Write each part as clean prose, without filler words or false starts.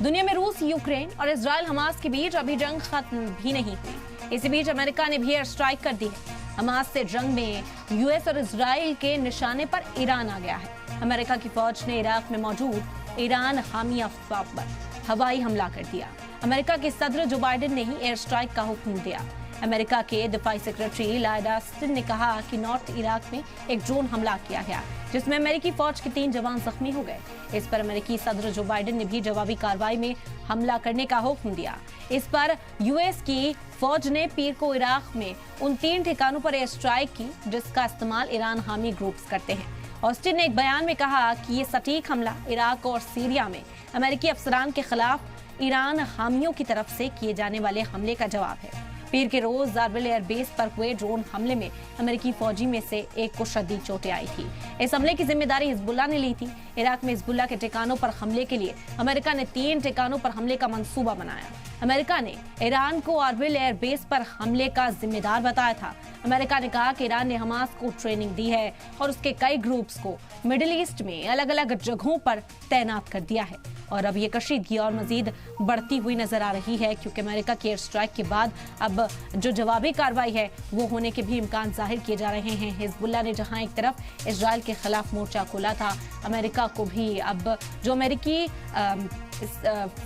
दुनिया में रूस, यूक्रेन और इजराइल हमास के बीच अभी जंग खत्म भी नहीं हुई। इसी बीच अमेरिका ने भी एयर स्ट्राइक कर दी है। हमास से जंग में यूएस और इजराइल के निशाने पर ईरान आ गया है। अमेरिका की फौज ने इराक में मौजूद ईरान हामी अफवाह पर हवाई हमला कर दिया। अमेरिका के सदर जो बाइडेन ने ही एयर स्ट्राइक का हुक्म दिया। अमेरिका के दिफाई सेक्रेटरी लॉयड ऑस्टिन ने कहा कि नॉर्थ इराक में एक ड्रोन हमला किया गया, जिसमें अमेरिकी फौज के 3 जवान जख्मी हो गए। इस पर अमेरिकी सदर जो बाइडेन ने भी जवाबी कार्रवाई में हमला करने का हुक्म दिया। इस पर यूएस की फौज ने पीर को इराक में उन 3 ठिकानों पर एयर स्ट्राइक की, जिसका इस्तेमाल ईरान हामी ग्रुप्स करते हैं। ऑस्टिन ने एक बयान में कहा कि ये सटीक हमला इराक और सीरिया में अमेरिकी अफसरान के खिलाफ ईरान हामियों की तरफ से किए जाने वाले हमले का जवाब है। पीर के रोज ज़ारबिल एयरबेस पर हुए ड्रोन हमले में अमेरिकी फौजी में से एक को शदीद चोटें आई थी। इस हमले की जिम्मेदारी हिजबुल्लाह ने ली थी। इराक में हिजबुल्लाह के ठिकानों पर हमले के लिए अमेरिका ने 3 ठिकानों पर हमले का मंसूबा बनाया। अमेरिका ने ईरान को ज़ारबिल एयरबेस पर हमले का जिम्मेदार बताया था। अमेरिका ने कहा कि ईरान ने हमास को ट्रेनिंग दी है और उसके कई ग्रुप्स को मिडिल ईस्ट में अलग अलग जगहों पर तैनात कर दिया है। और अब ये कशीदगी और मजीद बढ़ती हुई नजर आ रही है, क्योंकि अमेरिका की एयर स्ट्राइक के बाद अब जो जवाबी कार्रवाई है वो होने के भी इम्कान जाहिर किए जा रहे हैं। हिजबुल्लाह ने जहां एक तरफ इजराइल के खिलाफ मोर्चा खोला था, अमेरिका को भी अब जो अमेरिकी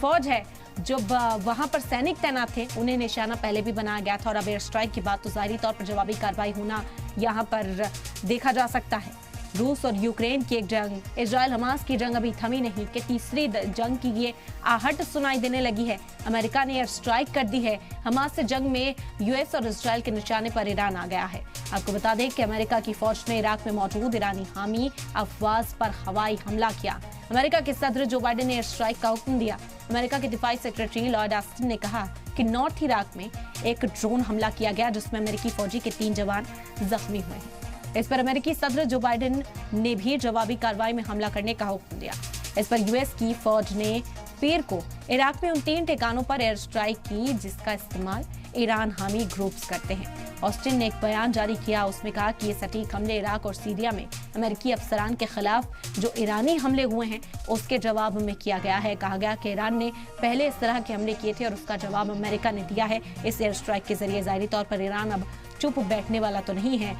फौज है, जब वहां पर सैनिक तैनात थे, उन्हें निशाना पहले भी बनाया गया था। और अब एयर स्ट्राइक के बाद तो जाहिर तौर पर जवाबी कार्रवाई होना यहाँ पर देखा जा सकता है। रूस और यूक्रेन की एक जंग, इजराइल हमास की जंग अभी थमी नहीं कि तीसरी जंग की ये आहट सुनाई देने लगी है। अमेरिका ने एयर स्ट्राइक कर दी है। हमास से जंग में यूएस और इजराइल के निशाने पर ईरान आ गया है। आपको बता दें कि अमेरिका की फौज ने इराक में मौजूद ईरानी हामी अफवाज पर हवाई हमला किया। अमेरिका के सदर जो बाइडेन ने एयर स्ट्राइक का हुक्म दिया। अमेरिका के दिफाई सेक्रेटरी लॉयड ऑस्टिन ने कहा कि नॉर्थ इराक में एक ड्रोन हमला किया गया, जिसमें अमेरिकी फौजी के 3 जवान जख्मी हुए हैं। इस पर अमेरिकी सदर जो बाइडेन ने भी जवाबी कार्रवाई में हमला करने का हुक्म दिया। इस पर यूएस की फौज ने पीर को इराक में उन 3 ठिकानों पर एयर स्ट्राइक की, जिसका इस्तेमाल ईरान हामी ग्रुप्स करते हैं। ऑस्टिन ने एक बयान जारी किया, उसमें कहा कि ये सटीक हमले इराक और सीरिया में अमेरिकी अफसरान के खिलाफ जो ईरानी हमले हुए हैं उसके जवाब में किया गया है। कहा गया कि ईरान ने पहले इस तरह के हमले किए थे और उसका जवाब अमेरिका ने दिया है। इस एयर स्ट्राइक के जरिए जाहिर तौर पर ईरान अब चुप बैठने वाला तो नहीं है।